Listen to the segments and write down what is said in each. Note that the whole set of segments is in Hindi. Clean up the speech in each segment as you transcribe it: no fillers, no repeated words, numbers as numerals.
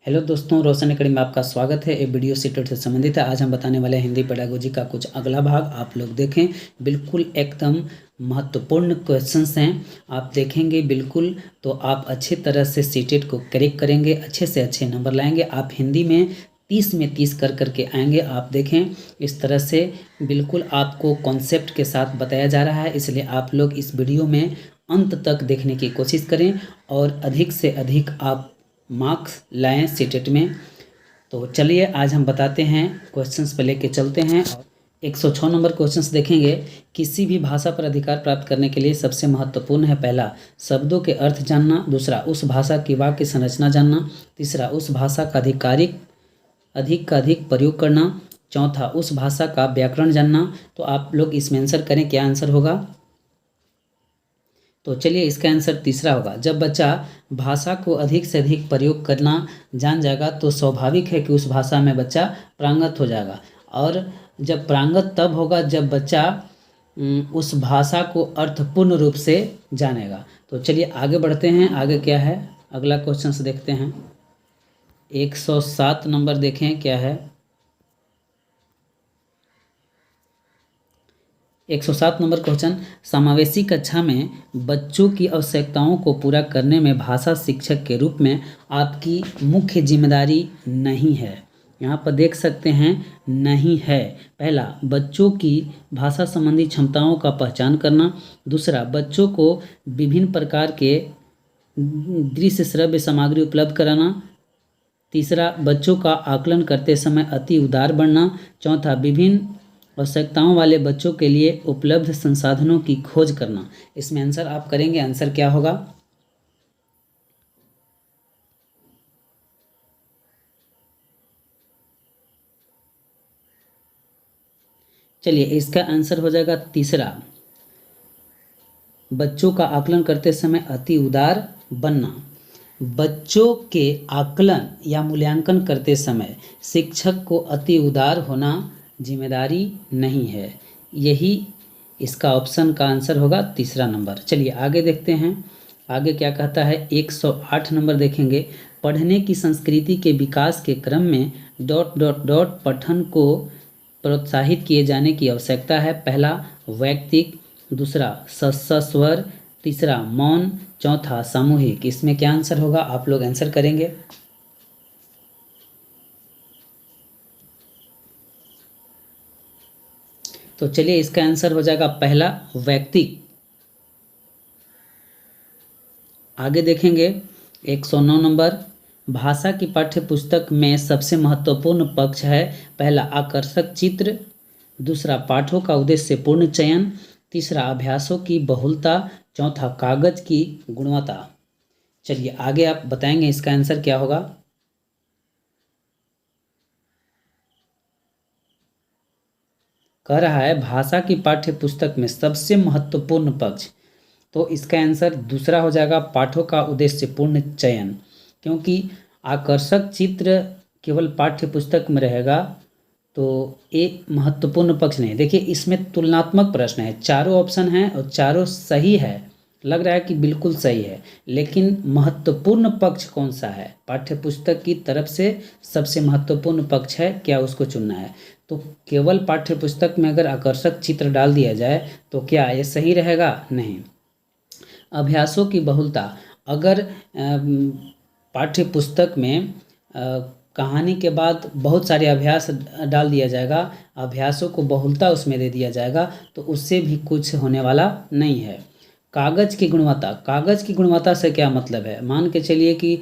हेलो दोस्तों, रोशन एकेडमी में आपका स्वागत है। ये वीडियो सीटेट से संबंधित है। आज हम बताने वाले हैं हिंदी पेडागोजी का कुछ अगला भाग। आप लोग देखें, बिल्कुल एकदम महत्वपूर्ण क्वेश्चंस हैं। आप देखेंगे बिल्कुल तो आप अच्छी तरह से सीटेट को करेक्ट करेंगे, अच्छे से अच्छे नंबर लाएंगे। आप हिंदी में 30 में 30 कर करके आएंगे। आप देखें, इस तरह से बिल्कुल आपको कॉन्सेप्ट के साथ बताया जा रहा है, इसलिए आप लोग इस वीडियो में अंत तक देखने की कोशिश करें और अधिक से अधिक आप मार्क्स लाएं सीटेट में। तो चलिए आज हम बताते हैं, क्वेश्चंस पे लेके चलते हैं और 106 नंबर क्वेश्चंस देखेंगे। किसी भी भाषा पर अधिकार प्राप्त करने के लिए सबसे महत्वपूर्ण है, पहला शब्दों के अर्थ जानना, दूसरा उस भाषा की वाक्य संरचना जानना, तीसरा उस भाषा का अधिक का अधिक प्रयोग करना, चौथा उस भाषा का व्याकरण जानना। तो आप लोग इसमें आंसर करें, क्या आंसर होगा। तो चलिए इसका आंसर तीसरा होगा। जब बच्चा भाषा को अधिक से अधिक प्रयोग करना जान जाएगा तो स्वाभाविक है कि उस भाषा में बच्चा प्रांगत हो जाएगा। और जब प्रांगत तब होगा जब बच्चा उस भाषा को अर्थपूर्ण रूप से जानेगा। तो चलिए आगे बढ़ते हैं। आगे क्या है, अगला क्वेश्चन देखते हैं। 107 नंबर देखें क्या है। 107 नंबर क्वेश्चन, समावेशी कक्षा में बच्चों की आवश्यकताओं को पूरा करने में भाषा शिक्षक के रूप में आपकी मुख्य जिम्मेदारी नहीं है। यहाँ पर देख सकते हैं, नहीं है। पहला, बच्चों की भाषा संबंधी क्षमताओं का पहचान करना, दूसरा बच्चों को विभिन्न प्रकार के दृश्य श्रव्य सामग्री उपलब्ध कराना, तीसरा बच्चों का आकलन करते समय अति उदार बनना, चौथा विभिन्न आवश्यकताओं वाले बच्चों के लिए उपलब्ध संसाधनों की खोज करना। इसमें आंसर आप करेंगे, आंसर क्या होगा। चलिए इसका आंसर हो जाएगा तीसरा, बच्चों का आकलन करते समय अति उदार बनना। बच्चों के आकलन या मूल्यांकन करते समय शिक्षक को अति उदार होना जिम्मेदारी नहीं है। यही इसका ऑप्शन का आंसर होगा, तीसरा नंबर। चलिए आगे देखते हैं, आगे क्या कहता है। 108 नंबर देखेंगे। पढ़ने की संस्कृति के विकास के क्रम में ... पठन को प्रोत्साहित किए जाने की आवश्यकता है। पहला वैयक्तिक, दूसरा सस्वर, तीसरा मौन, चौथा सामूहिक। इसमें क्या आंसर होगा, आप लोग आंसर करेंगे। तो चलिए इसका आंसर हो जाएगा पहला वैयक्तिक। आगे देखेंगे 109 नंबर, भाषा की पाठ्य पुस्तक में सबसे महत्वपूर्ण पक्ष है। पहला आकर्षक चित्र, दूसरा पाठों का उद्देश्यपूर्ण चयन, तीसरा अभ्यासों की बहुलता, चौथा कागज की गुणवत्ता। चलिए आगे आप बताएंगे इसका आंसर क्या होगा। कह रहा है भाषा की पाठ्य पुस्तक में सबसे महत्वपूर्ण पक्ष, तो इसका आंसर दूसरा हो जाएगा, पाठों का उद्देश्यपूर्ण चयन। क्योंकि आकर्षक चित्र केवल पाठ्य पुस्तक में रहेगा तो एक महत्वपूर्ण पक्ष नहीं। देखिए इसमें तुलनात्मक प्रश्न है, चारों ऑप्शन हैं और चारों सही है, लग रहा है कि बिल्कुल सही है, लेकिन महत्वपूर्ण पक्ष कौन सा है, पाठ्य पुस्तक की तरफ से सबसे महत्वपूर्ण पक्ष है, क्या उसको चुनना है। तो केवल पाठ्य पुस्तक में अगर आकर्षक चित्र डाल दिया जाए तो क्या ये सही रहेगा, नहीं। अभ्यासों की बहुलता, अगर पाठ्य पुस्तक में कहानी के बाद बहुत सारे अभ्यास डाल दिया जाएगा, अभ्यासों को बहुलता उसमें दे दिया जाएगा, तो उससे भी कुछ होने वाला नहीं है। कागज की गुणवत्ता, कागज की गुणवत्ता से क्या मतलब है। मान के चलिए कि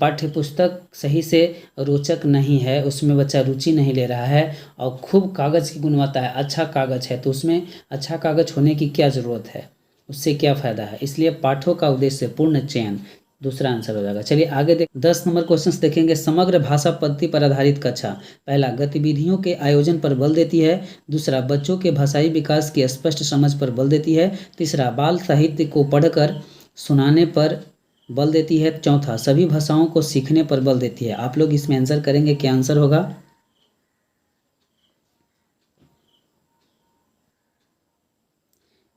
पाठ्य पुस्तक सही से रोचक नहीं है, उसमें बच्चा रुचि नहीं ले रहा है और खूब कागज की गुणवत्ता है, अच्छा कागज है, तो उसमें अच्छा कागज होने की क्या ज़रूरत है, उससे क्या फ़ायदा है। इसलिए पाठों का उद्देश्यपूर्ण चयन दूसरा आंसर हो जाएगा। चलिए आगे 10 नंबर क्वेश्चंस देखेंगे। समग्र भाषा पद्धति पर आधारित कक्षा, पहला गतिविधियों के आयोजन पर बल देती है, दूसरा बच्चों के भाषाई विकास की स्पष्ट समझ पर बल देती है, तीसरा बाल साहित्य को पढ़कर सुनाने पर बल देती है, चौथा सभी भाषाओं को सीखने पर बल देती है। आप लोग इसमें आंसर करेंगे, क्या आंसर होगा।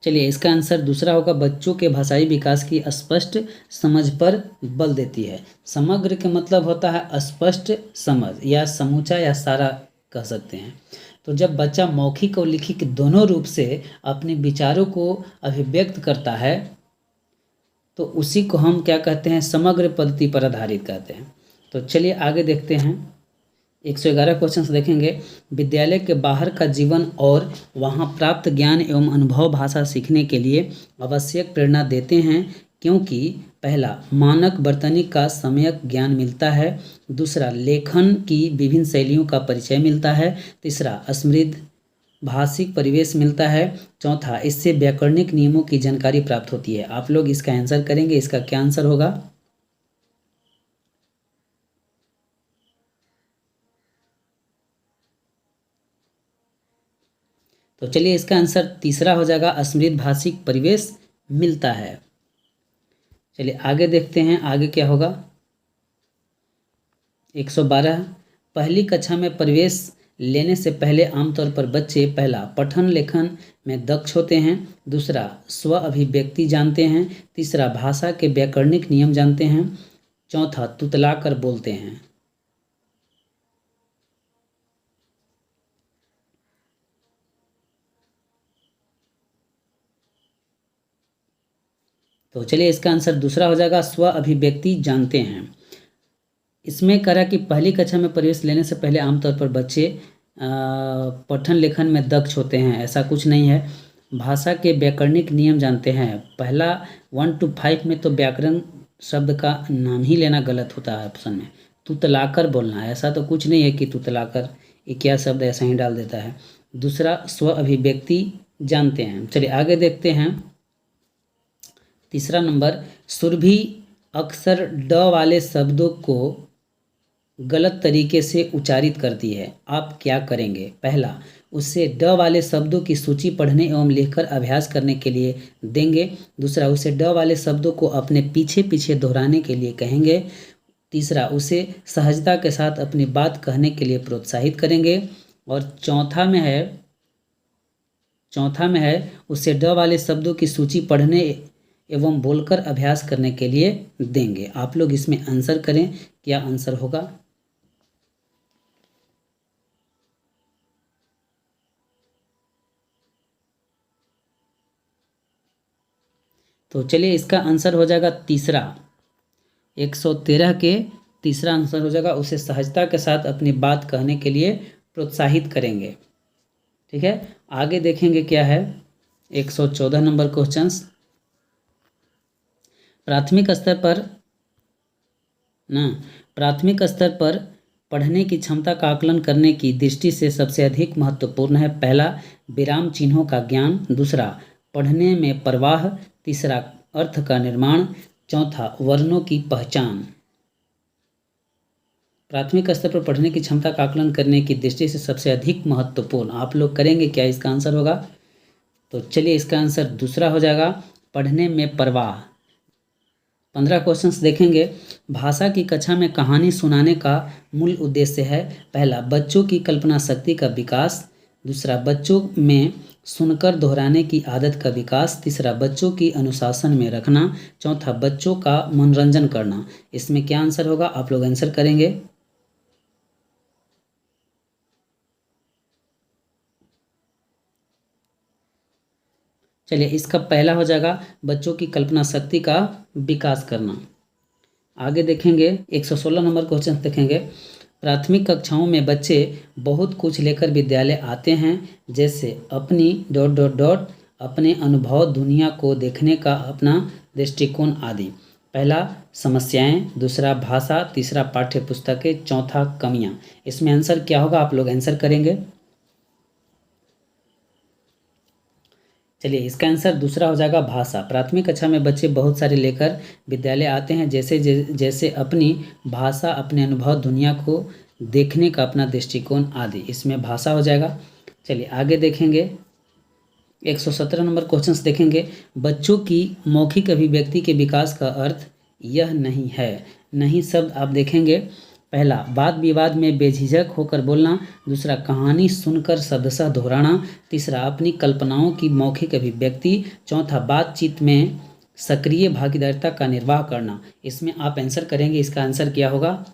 चलिए इसका आंसर दूसरा होगा, बच्चों के भाषाई विकास की स्पष्ट समझ पर बल देती है। समग्र के मतलब होता है स्पष्ट समझ या समूचा या सारा कह सकते हैं। तो जब बच्चा मौखिक और लिखित दोनों रूप से अपने विचारों को अभिव्यक्त करता है तो उसी को हम क्या कहते हैं, समग्र पद्धति पर आधारित कहते हैं। तो चलिए आगे देखते हैं, 111 क्वेश्चन देखेंगे। विद्यालय के बाहर का जीवन और वहाँ प्राप्त ज्ञान एवं अनुभव भाषा सीखने के लिए आवश्यक प्रेरणा देते हैं, क्योंकि पहला, मानक वर्तनी का सम्यक ज्ञान मिलता है। दूसरा, लेखन की विभिन्न शैलियों का परिचय मिलता है। तीसरा, समृद्ध भाषिक परिवेश मिलता है। चौथा, इससे व्याकरणिक नियमों की जानकारी प्राप्त होती है। आप लोग इसका आंसर करेंगे, इसका क्या आंसर होगा? तो चलिए इसका आंसर तीसरा हो जाएगा, समृद्ध भाषिक परिवेश मिलता है। चलिए आगे देखते हैं, आगे क्या होगा। 112, पहली कक्षा में प्रवेश लेने से पहले आमतौर पर बच्चे पहला, पठन लेखन में दक्ष होते हैं। दूसरा, स्व अभिव्यक्ति जानते हैं। तीसरा, भाषा के व्याकरणिक नियम जानते हैं। चौथा, तुतला कर बोलते हैं। तो चलिए इसका आंसर दूसरा हो जाएगा, स्व अभिव्यक्ति जानते हैं। इसमें करा कि पहली कक्षा में प्रवेश लेने से पहले आमतौर पर बच्चे पठन लेखन में दक्ष होते हैं, ऐसा कुछ नहीं है। भाषा के व्याकरणिक नियम जानते हैं, पहला 1 to 5 में तो व्याकरण शब्द का नाम ही लेना गलत होता है ऑप्शन में। तुतलाकर बोलना है, ऐसा तो कुछ नहीं है कि तुतलाकर ये क्या शब्द ऐसा ही डाल देता है। दूसरा, स्व अभिव्यक्ति जानते हैं। चलिए आगे देखते हैं, तीसरा नंबर, सुरभि अक्सर ड वाले शब्दों को गलत तरीके से उच्चारित करती है, आप क्या करेंगे? पहला, उससे ड वाले शब्दों की सूची पढ़ने एवं लिखकर अभ्यास करने के लिए देंगे। दूसरा, उसे ड वाले शब्दों को अपने पीछे पीछे दोहराने के लिए कहेंगे। तीसरा, उसे सहजता के साथ अपनी बात कहने के लिए प्रोत्साहित करेंगे। और चौथा में है उसे ड वाले शब्दों की सूची पढ़ने एवं बोलकर अभ्यास करने के लिए देंगे। आप लोग इसमें आंसर करें, क्या आंसर होगा? तो चलिए इसका आंसर हो जाएगा तीसरा, 113 के तीसरा आंसर हो जाएगा, उसे सहजता के साथ अपनी बात कहने के लिए प्रोत्साहित करेंगे। ठीक है, आगे देखेंगे क्या है, 114 नंबर क्वेश्चंस। प्राथमिक स्तर पर पढ़ने की क्षमता का आकलन करने की दृष्टि से सबसे अधिक महत्वपूर्ण है। पहला, विराम चिन्हों का ज्ञान। दूसरा, पढ़ने में प्रवाह। तीसरा, अर्थ का निर्माण। चौथा, वर्णों की पहचान। प्राथमिक स्तर पर पढ़ने की क्षमता का आकलन करने की दृष्टि से सबसे अधिक महत्वपूर्ण, आप लोग करेंगे, क्या इसका आंसर होगा? तो चलिए इसका आंसर दूसरा हो जाएगा, पढ़ने में प्रवाह। 15 क्वेश्चंस देखेंगे। भाषा की कक्षा में कहानी सुनाने का मूल उद्देश्य है। पहला, बच्चों की कल्पना शक्ति का विकास। दूसरा, बच्चों में सुनकर दोहराने की आदत का विकास। तीसरा, बच्चों की अनुशासन में रखना। चौथा, बच्चों का मनोरंजन करना। इसमें क्या आंसर होगा, आप लोग आंसर करेंगे? चलिए इसका पहला हो जाएगा, बच्चों की कल्पना शक्ति का विकास करना। आगे देखेंगे, 116 नंबर क्वेश्चन देखेंगे। प्राथमिक कक्षाओं में बच्चे बहुत कुछ लेकर विद्यालय आते हैं, जैसे अपनी ... अपने अनुभव, दुनिया को देखने का अपना दृष्टिकोण आदि। पहला, समस्याएं। दूसरा, भाषा। तीसरा, पाठ्य पुस्तकें। चौथा, कमियां। इसमें आंसर क्या होगा, आप लोग आंसर करेंगे? चलिए इसका आंसर दूसरा हो जाएगा, भाषा। प्राथमिक कक्षा में बच्चे बहुत सारे लेकर विद्यालय आते हैं, जैसे अपनी भाषा, अपने अनुभव, दुनिया को देखने का अपना दृष्टिकोण आदि। इसमें भाषा हो जाएगा। चलिए आगे देखेंगे, 117 नंबर क्वेश्चंस देखेंगे। बच्चों की मौखिक अभिव्यक्ति के विकास का अर्थ यह नहीं है। नहीं शब्द आप देखेंगे, पहला, वाद विवाद में बेझिझक होकर बोलना। दूसरा, कहानी सुनकर शब्दशः दोहराना। तीसरा, अपनी कल्पनाओं की मौखिक अभिव्यक्ति। चौथा, बातचीत में सक्रिय भागीदारिता का निर्वाह करना। इसमें आप आंसर करेंगे, इसका आंसर क्या होगा?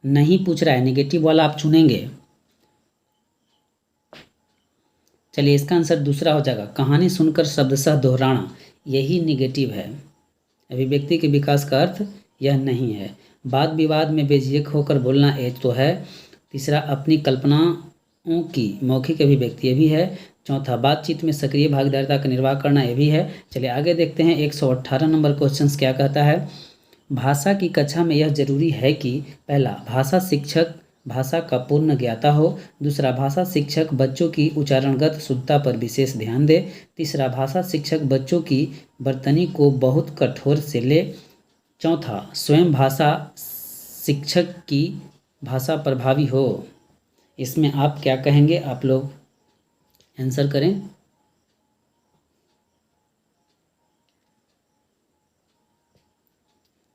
नहीं पूछ रहा है, नेगेटिव वाला आप चुनेंगे। चलिए, इसका आंसर दूसरा हो जाएगा, कहानी सुनकर शब्दशः दोहराना। यही निगेटिव है। अभिव्यक्ति के विकास का अर्थ यह नहीं है। वाद विवाद में बेझिझक होकर बोलना ये तो है। तीसरा, अपनी कल्पनाओं की मौखिक अभिव्यक्ति ये भी है। चौथा, बातचीत में सक्रिय भागीदारिता का निर्वाह करना ये भी है। चलिए आगे देखते हैं, 118 नंबर क्वेश्चन क्या कहता है। भाषा की कक्षा में यह जरूरी है कि पहला, भाषा शिक्षक भाषा का पूर्ण ज्ञाता हो। दूसरा, भाषा शिक्षक बच्चों की उच्चारणगत शुद्धता पर विशेष ध्यान दे। तीसरा, भाषा शिक्षक बच्चों की वर्तनी को बहुत कठोर से ले। चौथा, स्वयं भाषा शिक्षक की भाषा प्रभावी हो। इसमें आप क्या कहेंगे? आप लोग आंसर करें।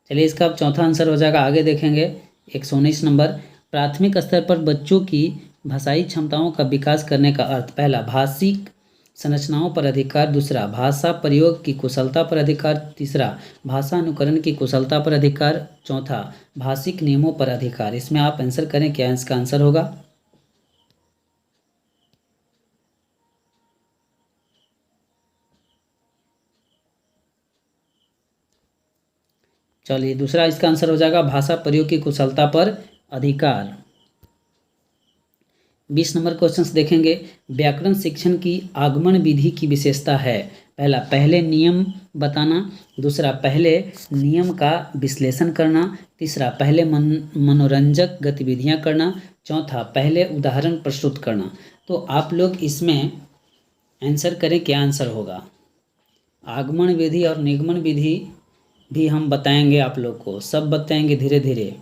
चलिए, इसका अब चौथा आंसर हो जाएगा। आगे देखेंगे 119 नंबर, प्राथमिक स्तर पर बच्चों की भाषाई क्षमताओं का विकास करने का अर्थ। पहला, भाषिक संरचनाओं पर अधिकार। दूसरा, भाषा प्रयोग की कुशलता पर अधिकार। तीसरा, भाषा अनुकरण की कुशलता पर अधिकार। चौथा, भाषिक नियमों पर अधिकार। इसमें आप आंसर करें, क्या इसका आंसर होगा? चलिए, दूसरा इसका आंसर हो जाएगा, भाषा प्रयोग की कुशलता पर अधिकार। 20 नंबर क्वेश्चन देखेंगे, व्याकरण शिक्षण की आगमन विधि की विशेषता है। पहला, पहले नियम बताना। दूसरा, पहले नियम का विश्लेषण करना। तीसरा, पहले मनोरंजक गतिविधियां करना। चौथा, पहले उदाहरण प्रस्तुत करना। तो आप लोग इसमें आंसर करें, क्या आंसर होगा? आगमन विधि और निगमन विधि भी हम बताएंगे, आप लोग को सब बताएंगे धीरे धीरे,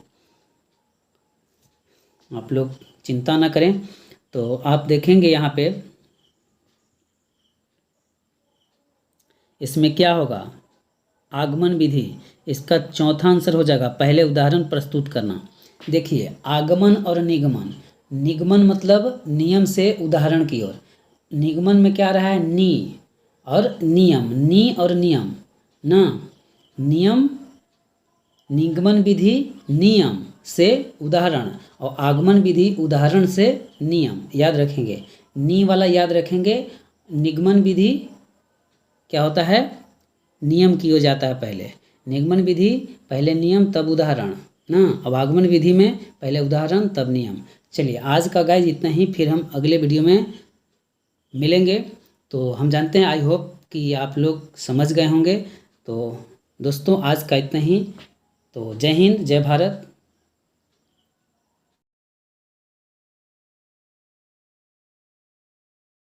आप लोग चिंता ना करें। तो आप देखेंगे यहाँ पे इसमें क्या होगा, आगमन विधि। इसका चौथा आंसर हो जाएगा, पहले उदाहरण प्रस्तुत करना। देखिए, आगमन और निगमन, निगमन मतलब नियम से उदाहरण की ओर। निगमन में क्या रहा है, नी और नियम, नी और नियम ना, नियम निगमन विधि नियम से उदाहरण, और आगमन विधि उदाहरण से नियम। याद रखेंगे, नी वाला याद रखेंगे। निगमन विधि क्या होता है, नियम की हो जाता है पहले। निगमन विधि पहले नियम तब उदाहरण ना। अब आगमन विधि में पहले उदाहरण तब नियम। चलिए, आज का गाइज इतना ही, फिर हम अगले वीडियो में मिलेंगे। तो हम जानते हैं, आई होप कि आप लोग समझ गए होंगे। तो दोस्तों, आज का इतना ही। तो जय हिंद, जय भारत।